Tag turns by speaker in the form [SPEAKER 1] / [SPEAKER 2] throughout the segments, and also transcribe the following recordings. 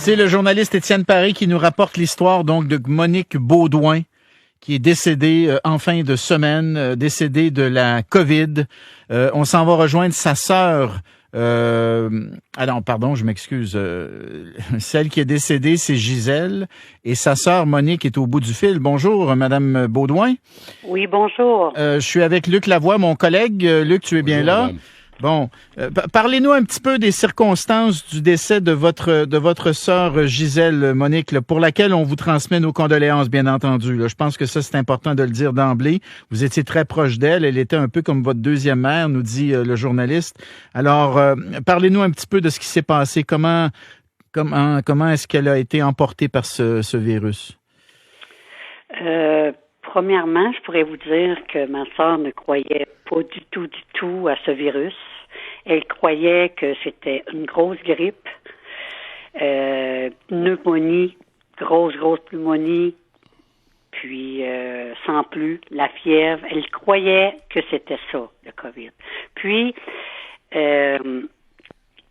[SPEAKER 1] C'est le journaliste Étienne Paré qui nous rapporte l'histoire donc de Monique Baudouin, qui est décédée en fin de semaine, décédée de la COVID. On s'en va rejoindre sa sœur. Non, pardon, je m'excuse. Celle qui est décédée, c'est Gisèle, et sa sœur Monique est au bout du fil. Bonjour, Madame Baudouin.
[SPEAKER 2] Oui, bonjour.
[SPEAKER 1] Je suis avec Luc Lavoie, mon collègue. Luc, tu es bien là?
[SPEAKER 3] Madame.
[SPEAKER 1] Bon, parlez-nous un petit peu des circonstances du décès de votre sœur Gisèle, Monique, là, pour laquelle on vous transmet nos condoléances, bien entendu. Là. Je pense que ça, c'est important de le dire d'emblée. Vous étiez très proche d'elle. Elle était un peu comme votre deuxième mère, nous dit le journaliste. Alors, parlez-nous un petit peu de ce qui s'est passé. Comment est-ce qu'elle a été emportée par ce virus?
[SPEAKER 2] Premièrement, je pourrais vous dire que ma sœur ne croyait pas du tout à ce virus. Elle croyait que c'était une grosse grippe, pneumonie, grosse pneumonie, puis sans plus, la fièvre. Elle croyait que c'était ça, le COVID. Puis, elle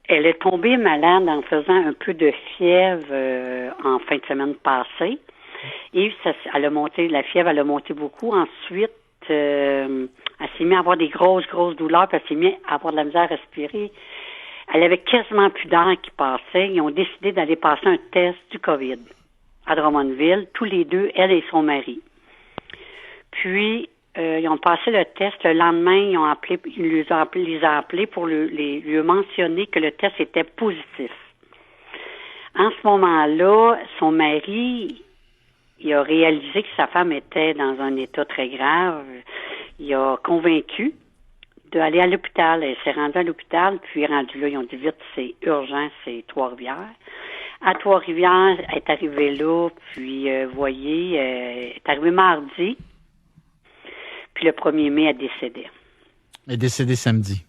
[SPEAKER 2] est tombée malade en faisant un peu de fièvre en fin de semaine passée. Et la fièvre, elle a monté beaucoup. Ensuite, elle s'est mise à avoir des grosses douleurs, puis elle s'est mise à avoir de la misère à respirer. Elle avait quasiment plus d'air qui passait. Ils ont décidé d'aller passer un test du COVID à Drummondville, tous les deux, elle et son mari. Puis, ils ont passé le test. Le lendemain, ils ont les a appelés pour lui mentionner que le test était positif. En ce moment-là, son mari, il a réalisé que sa femme était dans un état très grave. Il a convaincu d'aller à l'hôpital. Elle s'est rendue à l'hôpital, puis rendue là, ils ont dit vite, c'est urgent, c'est Trois-Rivières. À Trois-Rivières, elle est arrivée là, puis voyez, elle est arrivée mardi, puis le 1er mai, elle est décédée.
[SPEAKER 1] Elle est décédée samedi.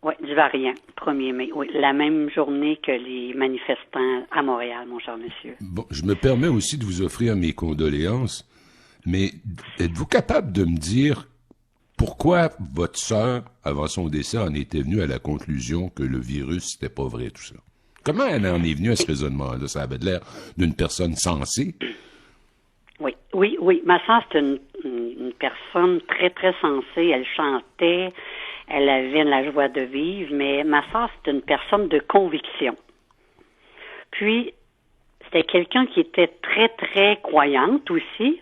[SPEAKER 2] Oui, du variant, 1er mai. Oui, la même journée que les manifestants à Montréal, mon cher monsieur.
[SPEAKER 3] Bon, je me permets aussi de vous offrir mes condoléances, mais êtes-vous capable de me dire pourquoi votre sœur, avant son décès, en était venue à la conclusion que le virus, c'était pas vrai, tout ça? Comment elle en est venue à ce raisonnement-là? Ça avait l'air d'une personne sensée.
[SPEAKER 2] Oui. Ma sœur, c'est une personne très sensée. Elle chantait. Elle avait de la joie de vivre, mais ma sœur, c'est une personne de conviction. Puis, c'était quelqu'un qui était très croyante aussi.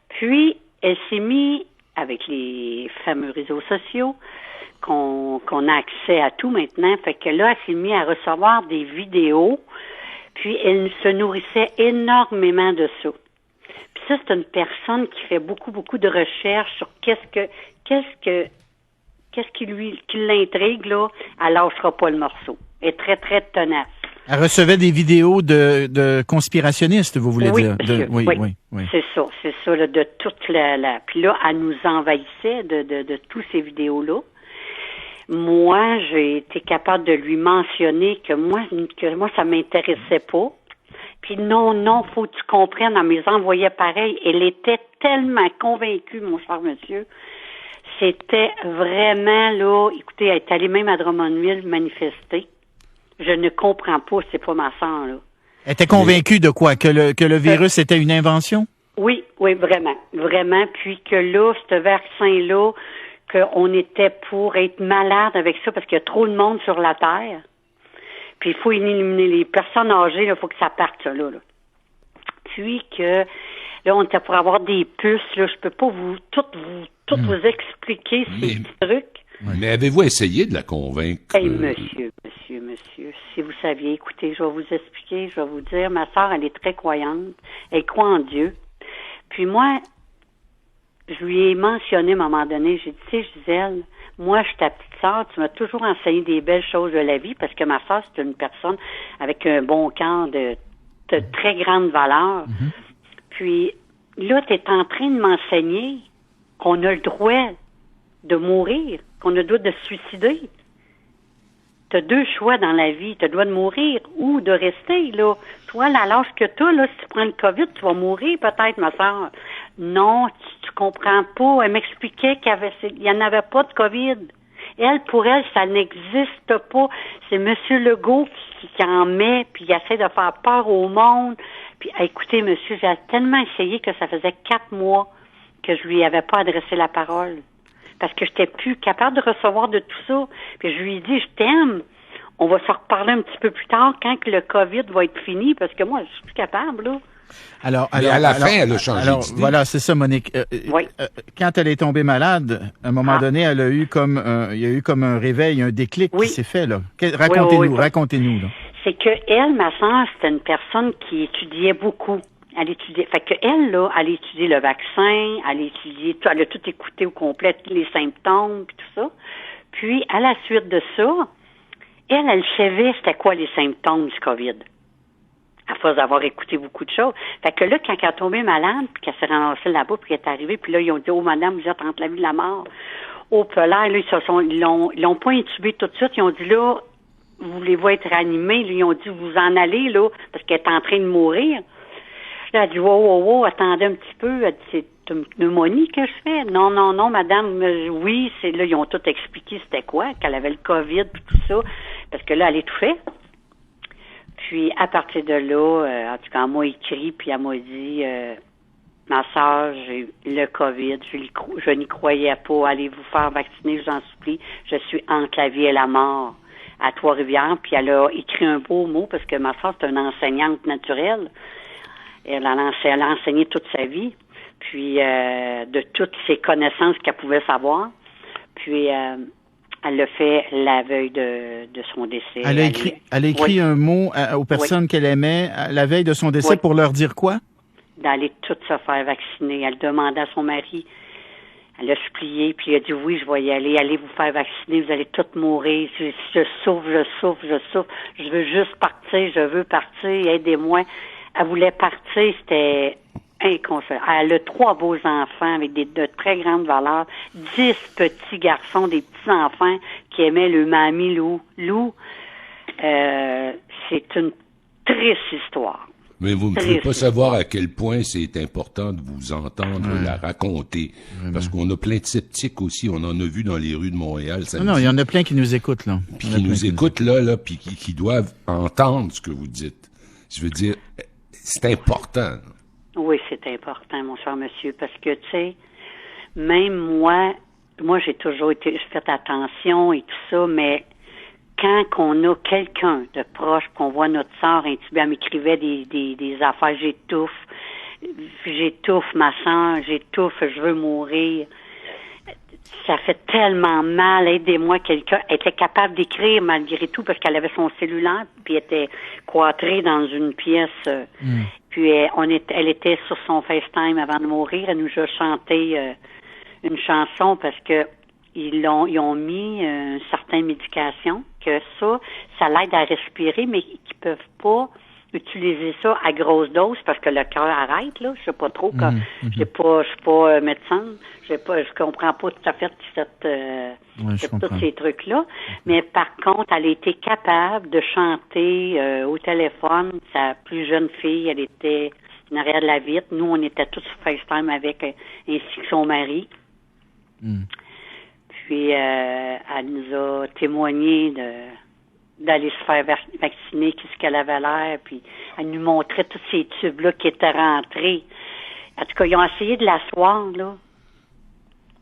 [SPEAKER 2] Puis, elle s'est mise, avec les fameux réseaux sociaux, qu'on a accès à tout maintenant, fait que là, elle s'est mise à recevoir des vidéos, puis elle se nourrissait énormément de ça. Puis ça, c'est une personne qui fait beaucoup de recherches sur qu'est-ce qui l'intrigue, là, elle lâchera pas le morceau. Elle est très tenace.
[SPEAKER 1] Elle recevait des vidéos de conspirationnistes, vous voulez dire?
[SPEAKER 2] Monsieur, oui. C'est ça, là, de toute la... Puis là, elle nous envahissait de tous ces vidéos-là. Moi, j'ai été capable de lui mentionner que moi, ça m'intéressait pas. Puis non, faut que tu comprennes, elle me les envoyait pareil. Elle était tellement convaincue, mon cher monsieur. C'était vraiment, là, écoutez, elle est allée même à Drummondville manifester. Je ne comprends pas, c'est pas ma sœur, là.
[SPEAKER 1] Elle était convaincue de quoi? Que le virus était une invention?
[SPEAKER 2] Oui, vraiment. Puis que là, ce vaccin-là, qu'on était pour être malade avec ça parce qu'il y a trop de monde sur la Terre. Puis il faut éliminer les personnes âgées, il faut que ça parte, ça, là. Puis que, là, on était pour avoir des puces, là, je peux pas vous vous expliquer ces trucs.
[SPEAKER 3] Mais avez-vous essayé de la convaincre?
[SPEAKER 2] Hey, monsieur, si vous saviez, écoutez, je vais vous expliquer, je vais vous dire, ma sœur, elle est très croyante, elle croit en Dieu. Puis moi, je lui ai mentionné à un moment donné, j'ai dit, tu sais, Gisèle, moi, je suis ta petite sœur, tu m'as toujours enseigné des belles choses de la vie, parce que ma sœur, c'est une personne avec un bon cœur de très grande valeur. Mm-hmm. Puis là, tu es en train de m'enseigner qu'on a le droit de mourir, qu'on a le droit de se suicider. Tu as deux choix dans la vie. Tu as le droit de mourir ou de rester, là. Toi, à l'âge que tu as, là, si tu prends le COVID, tu vas mourir peut-être, ma soeur. Non, tu comprends pas. Elle m'expliquait qu'il n'y en avait pas de COVID. Elle, pour elle, ça n'existe pas. C'est M. Legault qui en met, puis il essaie de faire peur au monde. Puis, écoutez, monsieur, j'ai tellement essayé que ça faisait 4 mois que je lui avais pas adressé la parole. Parce que j'étais plus capable de recevoir de tout ça. Puis je lui ai dit, je t'aime. On va se reparler un petit peu plus tard quand que le COVID va être fini, parce que moi, je suis plus capable, là.
[SPEAKER 1] Alors,
[SPEAKER 3] Mais à la fin, elle a changé d'idée.
[SPEAKER 1] Voilà, c'est ça, Monique.
[SPEAKER 2] Oui.
[SPEAKER 1] Quand elle est tombée malade, à un moment donné, elle a eu comme il y a eu comme un réveil, un déclic qui s'est fait, là. Racontez-nous, là.
[SPEAKER 2] C'est que elle, ma sœur, c'était une personne qui étudiait beaucoup. Elle étudiait. Fait que elle, là, elle étudiait le vaccin, elle a tout écouté au complet, tous les symptômes, puis tout ça. Puis, à la suite de ça, elle savait c'était quoi les symptômes du COVID. À force d'avoir écouté beaucoup de choses. Fait que là, quand elle est tombée malade, puis qu'elle s'est ramassée là-bas, puis qu'elle est arrivée, puis là, ils ont dit, oh, madame, vous êtes entre la vie et la mort. Au polaire, là, ils l'ont pas intubée tout de suite. Ils ont dit, là, voulez-vous être réanimée? Là, ils ont dit, vous en allez, là, parce qu'elle est en train de mourir. Là, elle a dit, wow, attendez un petit peu. Elle dit, c'est une pneumonie que je fais? Non, madame, oui, c'est là, ils ont tout expliqué c'était quoi, qu'elle avait le COVID, puis tout ça, parce que là, elle étouffait. Puis, à partir de là, en tout cas, elle m'a écrit, puis elle m'a dit, ma soeur, j'ai eu le COVID, je n'y croyais pas, allez vous faire vacciner, je vous en supplie, je suis entre la vie et la mort à Trois-Rivières, puis elle a écrit un beau mot, parce que ma soeur, c'est une enseignante naturelle, elle a enseigné toute sa vie, puis de toutes ses connaissances qu'elle pouvait savoir, puis elle l'a fait la veille de son décès.
[SPEAKER 1] Elle a écrit un mot aux personnes qu'elle aimait la veille de son décès pour leur dire quoi? D'aller toutes se faire vacciner. Elle demandait à son mari, elle a supplié, puis il a dit oui, je vais y aller, allez vous faire vacciner, vous allez toutes mourir. Je souffre, je veux juste partir, je veux partir, aidez-moi. Elle voulait partir, c'était inconcevable. Elle a 3 beaux enfants avec de très grandes valeurs, 10 petits garçons, des petits enfants qui aimaient le mamie Lou. C'est une triste histoire.
[SPEAKER 3] Mais vous ne pouvez pas savoir à quel point c'est important de vous entendre la raconter. Parce qu'on a plein de sceptiques aussi. On en a vu dans les rues de Montréal.
[SPEAKER 1] Non, il y en a plein qui nous écoutent, là.
[SPEAKER 3] Puis qui nous écoutent, là, puis qui doivent entendre ce que vous dites. Je veux dire, c'est important.
[SPEAKER 2] Oui, c'est important, mon cher monsieur, parce que, tu sais, même moi, j'ai toujours j'ai fait attention et tout ça, mais quand on a quelqu'un de proche, qu'on voit notre sœur intubée, elle m'écrivait des affaires, j'étouffe, ma sœur, j'étouffe, je veux mourir. Ça fait tellement mal, aidez-moi, quelqu'un. Elle était capable d'écrire malgré tout parce qu'elle avait son cellulaire, puis elle était cloîtrée dans une pièce. Puis elle était sur son FaceTime avant de mourir. Elle nous a chanté une chanson parce que ils ont mis une certaine médication que ça l'aide à respirer, mais qu'ils peuvent pas utiliser ça à grosse dose parce que le cœur arrête, là. Je sais pas trop je suis pas médecin. Je comprends pas tout à fait tous ces trucs-là. Mais par contre, elle a été capable de chanter au téléphone. Sa plus jeune fille, elle était en arrière de la vitre. Nous, on était tous sur FaceTime avec, ainsi que son mari. Puis, elle nous a témoigné d'aller se faire vacciner, qu'est-ce qu'elle avait l'air, puis elle nous montrait tous ces tubes-là qui étaient rentrés. En tout cas, ils ont essayé de l'asseoir, là.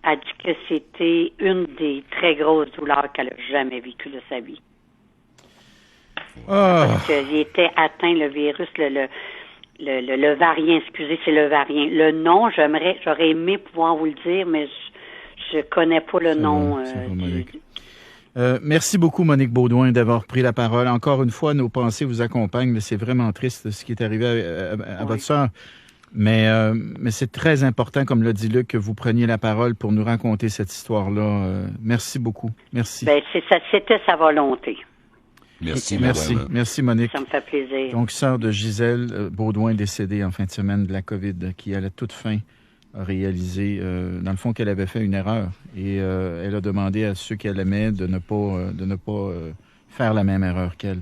[SPEAKER 2] Elle dit que c'était une des très grosses douleurs qu'elle a jamais vécues de sa vie. Parce qu'il était atteint, le virus, le variant, excusez, c'est le variant. Le nom, j'aurais aimé pouvoir vous le dire, mais je connais pas le nom.
[SPEAKER 1] Merci beaucoup, Monique Beaudoin, d'avoir pris la parole. Encore une fois, nos pensées vous accompagnent, mais c'est vraiment triste ce qui est arrivé à votre sœur. Mais c'est très important, comme l'a dit Luc, que vous preniez la parole pour nous raconter cette histoire-là. Merci beaucoup. Merci.
[SPEAKER 2] C'était sa volonté.
[SPEAKER 3] Merci,
[SPEAKER 1] Merci, Monique.
[SPEAKER 2] Ça me fait plaisir.
[SPEAKER 1] Donc, sœur de Gisèle Beaudoin, décédée en fin de semaine de la COVID, qui, à la toute fin, a réalisé, dans le fond, qu'elle avait fait une erreur. Et elle a demandé à ceux qu'elle aimait de ne pas faire la même erreur qu'elle.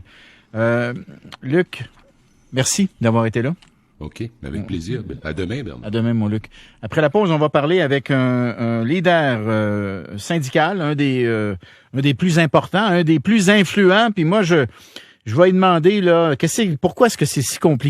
[SPEAKER 1] Luc, merci d'avoir été là.
[SPEAKER 3] OK, avec plaisir. À demain, Bernard.
[SPEAKER 1] À demain, mon Luc. Après la pause, on va parler avec un leader syndical, un des plus importants, un des plus influents. Puis moi, je vais lui demander là, pourquoi est-ce que c'est si compliqué?